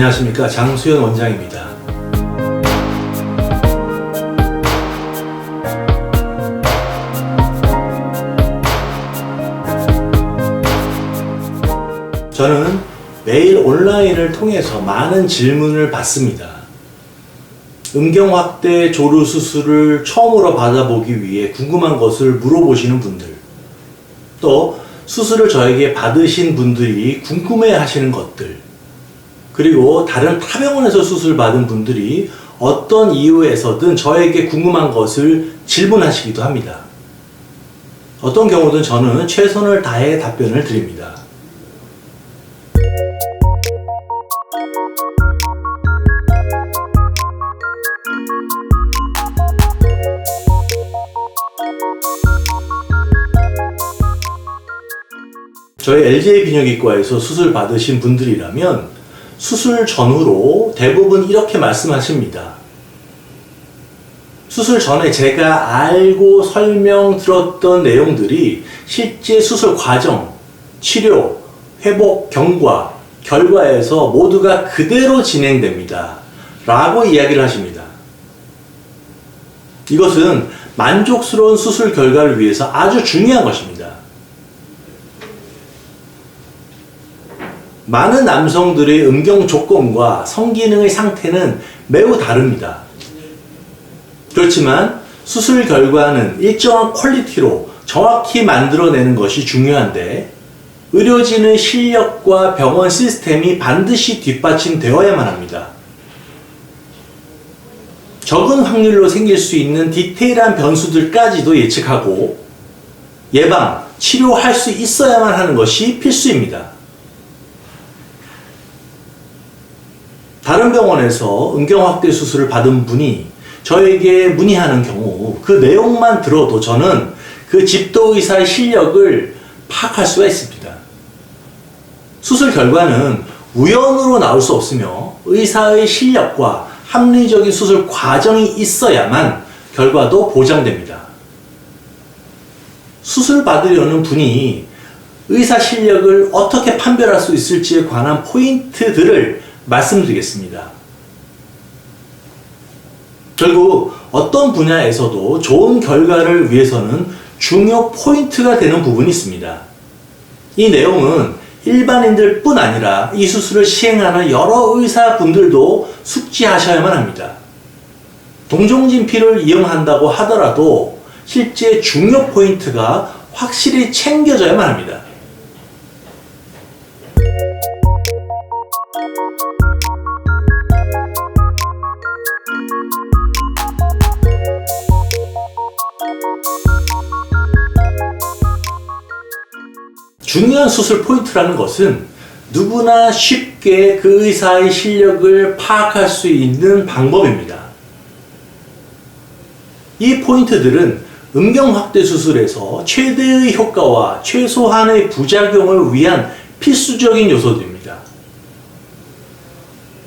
안녕하십니까, 장수현 원장입니다. 저는 매일 온라인을 통해서 많은 질문을 받습니다. 음경확대 조루 수술을 처음으로 받아보기 위해 궁금한 것을 물어보시는 분들, 또 수술을 저에게 받으신 분들이 궁금해 하시는 것들, 그리고 다른 타 병원에서 수술 받은 분들이 어떤 이유에서든 저에게 궁금한 것을 질문하시기도 합니다. 어떤 경우든 저는 최선을 다해 답변을 드립니다. 저희 LGA 비뇨기과에서 수술 받으신 분들이라면 수술 전후로 대부분 이렇게 말씀하십니다. 수술 전에 제가 알고 설명 들었던 내용들이 실제 수술 과정, 치료, 회복, 경과, 결과에서 모두가 그대로 진행됩니다. 라고 이야기를 하십니다. 이것은 만족스러운 수술 결과를 위해서 아주 중요한 것입니다. 많은 남성들의 음경 조건과 성기능의 상태는 매우 다릅니다. 그렇지만 수술 결과는 일정한 퀄리티로 정확히 만들어내는 것이 중요한데, 의료진의 실력과 병원 시스템이 반드시 뒷받침되어야만 합니다. 적은 확률로 생길 수 있는 디테일한 변수들까지도 예측하고 예방, 치료할 수 있어야만 하는 것이 필수입니다. 다른 병원에서 음경확대 수술을 받은 분이 저에게 문의하는 경우 그 내용만 들어도 저는 그 집도의사의 실력을 파악할 수가 있습니다. 수술 결과는 우연으로 나올 수 없으며 의사의 실력과 합리적인 수술 과정이 있어야만 결과도 보장됩니다. 수술 받으려는 분이 의사 실력을 어떻게 판별할 수 있을지에 관한 포인트들을 말씀드리겠습니다. 결국 어떤 분야에서도 좋은 결과를 위해서는 중요 포인트가 되는 부분이 있습니다. 이 내용은 일반인들 뿐 아니라 이 수술을 시행하는 여러 의사분들도 숙지하셔야만 합니다. 동종진피를 이용한다고 하더라도 실제 중요 포인트가 확실히 챙겨져야만 합니다. 중요한 수술 포인트라는 것은 누구나 쉽게 그 의사의 실력을 파악할 수 있는 방법입니다. 이 포인트들은 음경확대 수술에서 최대의 효과와 최소한의 부작용을 위한 필수적인 요소들입니다.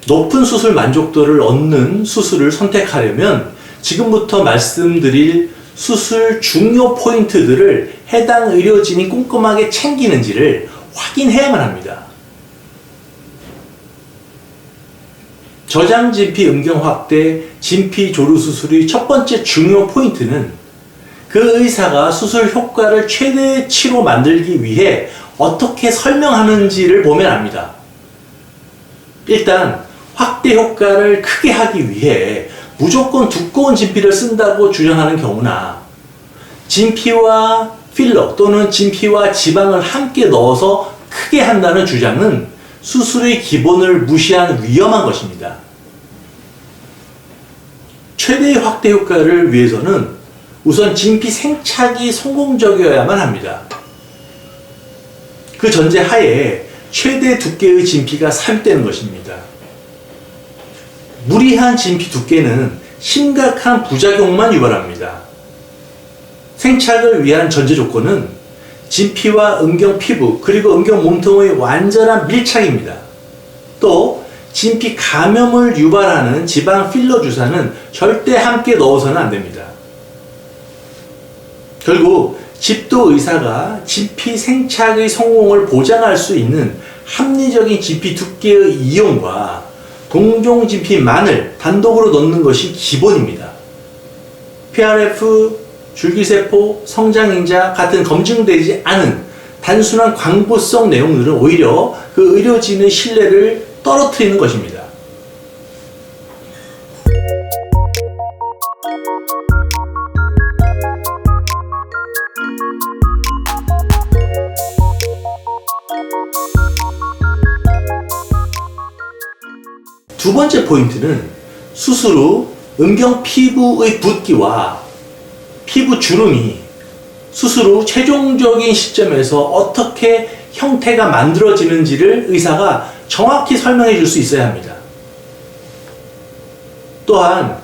높은 수술 만족도를 얻는 수술을 선택하려면 지금부터 말씀드릴 수술 중요 포인트들을 해당 의료진이 꼼꼼하게 챙기는지를 확인해야만 합니다. 저장진피 음경확대 진피 조루 수술의 첫 번째 중요 포인트는 그 의사가 수술 효과를 최대치로 만들기 위해 어떻게 설명하는지를 보면 압니다. 일단 확대 효과를 크게 하기 위해 무조건 두꺼운 진피를 쓴다고 주장하는 경우나 진피와 필러 또는 진피와 지방을 함께 넣어서 크게 한다는 주장은 수술의 기본을 무시한 위험한 것입니다. 최대의 확대 효과를 위해서는 우선 진피 생착이 성공적이어야만 합니다. 그 전제 하에 최대 두께의 진피가 삽입되는 것입니다. 무리한 진피 두께는 심각한 부작용만 유발합니다. 생착을 위한 전제 조건은 진피와 음경 피부 그리고 음경 몸통의 완전한 밀착입니다. 또 진피 감염을 유발하는 지방 필러 주사는 절대 함께 넣어서는 안 됩니다. 결국 집도 의사가 진피 생착의 성공을 보장할 수 있는 합리적인 진피 두께의 이용과 동종진피만을 단독으로 넣는 것이 기본입니다. PRF, 줄기세포, 성장인자 같은 검증되지 않은 단순한 광고성 내용들은 오히려 그 의료진의 신뢰를 떨어뜨리는 것입니다. 두 번째 포인트는 수술 후 음경 피부의 붓기와 피부 주름이 수술 후 최종적인 시점에서 어떻게 형태가 만들어지는지를 의사가 정확히 설명해 줄 수 있어야 합니다. 또한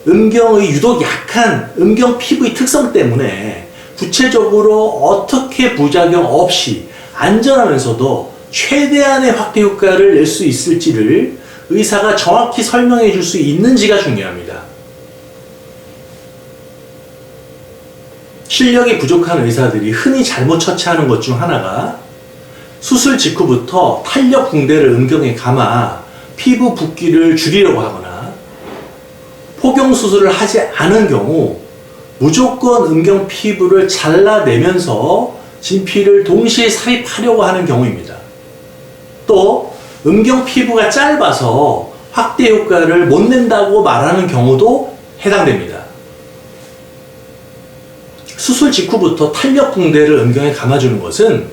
음경의 유독 약한 음경 피부의 특성 때문에 구체적으로 어떻게 부작용 없이 안전하면서도 최대한의 확대 효과를 낼 수 있을지를 의사가 정확히 설명해 줄 수 있는지가 중요합니다. 실력이 부족한 의사들이 흔히 잘못 처치하는 것 중 하나가 수술 직후부터 탄력 붕대를 음경에 감아 피부 붓기를 줄이려고 하거나 포경 수술을 하지 않은 경우 무조건 음경 피부를 잘라내면서 진피를 동시에 삽입하려고 하는 경우입니다. 또 음경 피부가 짧아서 확대 효과를 못 낸다고 말하는 경우도 해당됩니다. 수술 직후부터 탄력 붕대를 음경에 감아주는 것은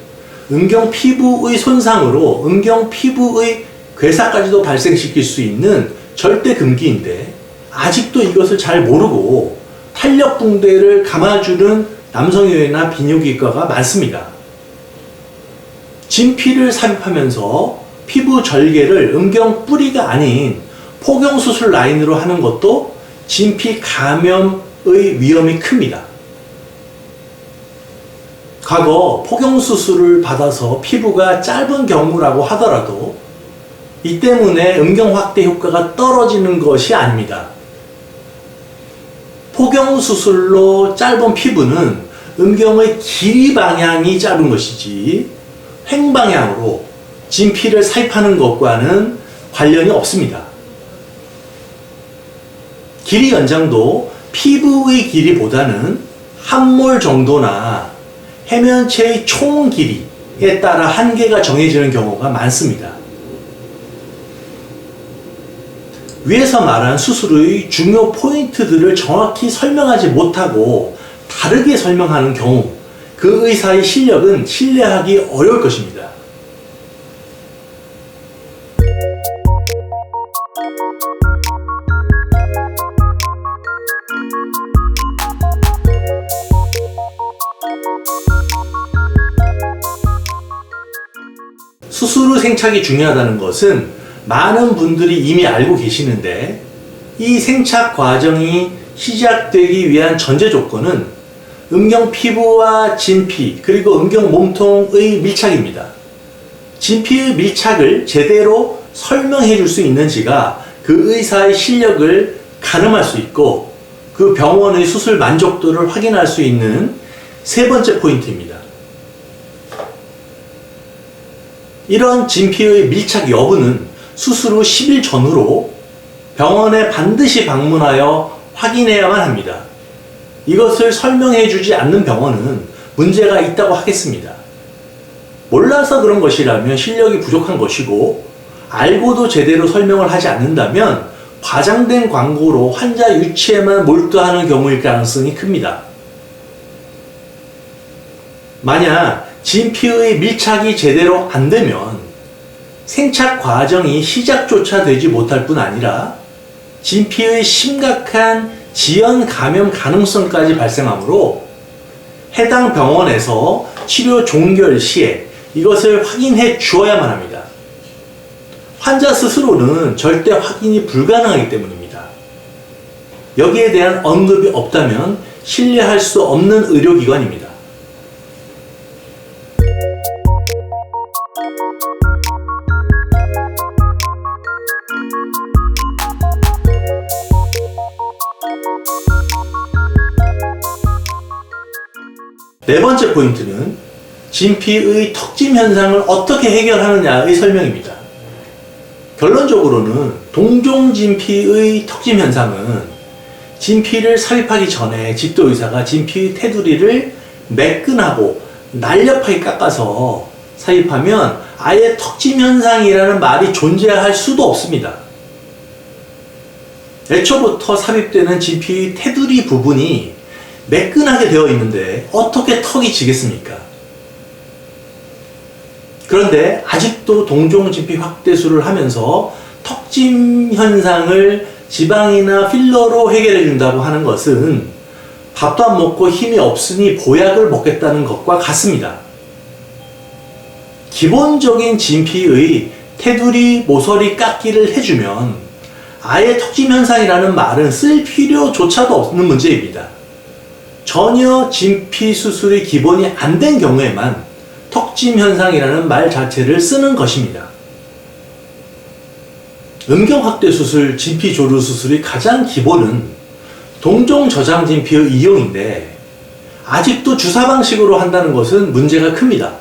음경 피부의 손상으로 음경 피부의 괴사까지도 발생시킬 수 있는 절대 금기인데 아직도 이것을 잘 모르고 탄력 붕대를 감아주는 남성의외나 비뇨기과가 많습니다. 진피를 삽입하면서 피부 절개를 음경 뿌리가 아닌 포경 수술 라인으로 하는 것도 진피 감염의 위험이 큽니다. 과거 포경 수술을 받아서 피부가 짧은 경우라고 하더라도 이 때문에 음경 확대 효과가 떨어지는 것이 아닙니다. 포경 수술로 짧은 피부는 음경의 길이 방향이 짧은 것이지 횡방향으로 진피를 삽입하는 것과는 관련이 없습니다. 길이 연장도 피부의 길이보다는 한 몰 정도나 해면체의 총 길이에 따라 한계가 정해지는 경우가 많습니다. 위에서 말한 수술의 중요 포인트들을 정확히 설명하지 못하고 다르게 설명하는 경우 그 의사의 실력은 신뢰하기 어려울 것입니다. 수술 후 생착이 중요하다는 것은 많은 분들이 이미 알고 계시는데 이 생착 과정이 시작되기 위한 전제 조건은 음경 피부와 진피 그리고 음경 몸통의 밀착입니다. 진피의 밀착을 제대로 설명해 줄 수 있는지가 그 의사의 실력을 가늠할 수 있고 그 병원의 수술 만족도를 확인할 수 있는 세 번째 포인트입니다. 이런 진피의 밀착 여부는 수술 후 10일 전후로 병원에 반드시 방문하여 확인해야만 합니다. 이것을 설명해 주지 않는 병원은 문제가 있다고 하겠습니다. 몰라서 그런 것이라면 실력이 부족한 것이고 알고도 제대로 설명을 하지 않는다면 과장된 광고로 환자 유치에만 몰두하는 경우일 가능성이 큽니다. 만약 진피의 밀착이 제대로 안 되면 생착 과정이 시작조차 되지 못할 뿐 아니라 진피의 심각한 지연 감염 가능성까지 발생하므로 해당 병원에서 치료 종결 시에 이것을 확인해 주어야만 합니다. 환자 스스로는 절대 확인이 불가능하기 때문입니다. 여기에 대한 언급이 없다면 신뢰할 수 없는 의료기관입니다. 네 번째 결론적으로는 동종진피의 턱짐 현상은 진피를 삽입하기 전에 집도의사가 진피의 테두리를 매끈하고 날렵하게 깎아서 삽입하면 아예 턱짐 현상이라는 말이 존재할 수도 없습니다. 애초부터 삽입되는 진피의 테두리 부분이 매끈하게 되어 있는데 어떻게 턱이 지겠습니까? 그런데 아직도 동종진피 확대술을 하면서 턱짐 현상을 지방이나 필러로 해결해 준다고 하는 것은 밥도 안 먹고 힘이 없으니 보약을 먹겠다는 것과 같습니다. 기본적인 진피의 테두리 모서리 깎기를 해주면 아예 턱짐 현상이라는 말은 쓸 필요조차도 없는 문제입니다. 전혀 진피 수술이 기본이 안 된 경우에만 턱짐 현상이라는 말 자체를 쓰는 것입니다. 음경확대 수술, 진피 조류 수술의 가장 기본은 동종 저장 진피의 이용인데 아직도 주사 방식으로 한다는 것은 문제가 큽니다.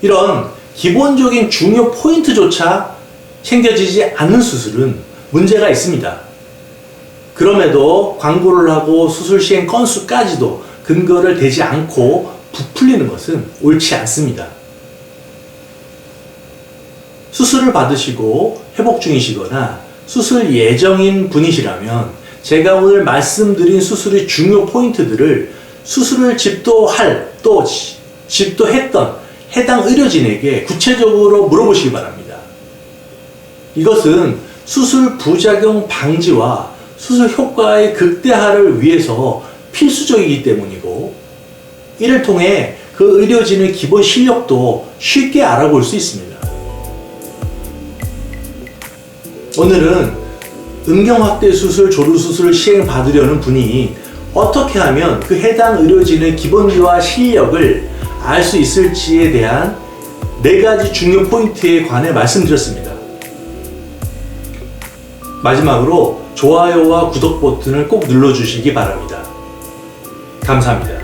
이런 기본적인 중요 포인트조차 챙겨지지 않는 수술은 문제가 있습니다. 그럼에도 광고를 하고 수술 시행 건수까지도 근거를 대지 않고 부풀리는 것은 옳지 않습니다. 수술을 받으시고 회복 중이시거나 수술 예정인 분이시라면 제가 오늘 말씀드린 수술의 중요 포인트들을 수술을 집도할 또 집도했던 해당 의료진에게 구체적으로 물어보시기 바랍니다. 이것은 수술 부작용 방지와 수술 효과의 극대화를 위해서 필수적이기 때문이고 이를 통해 그 의료진의 기본 실력도 쉽게 알아볼 수 있습니다. 오늘은 음경확대 수술, 조류 수술을 시행받으려는 분이 어떻게 하면 그 해당 의료진의 기본기와 실력을 알 수 있을지에 대한 4가지 중요 포인트에 관해 말씀드렸습니다. 마지막으로 좋아요와 구독 버튼을 꼭 눌러주시기 바랍니다. 감사합니다.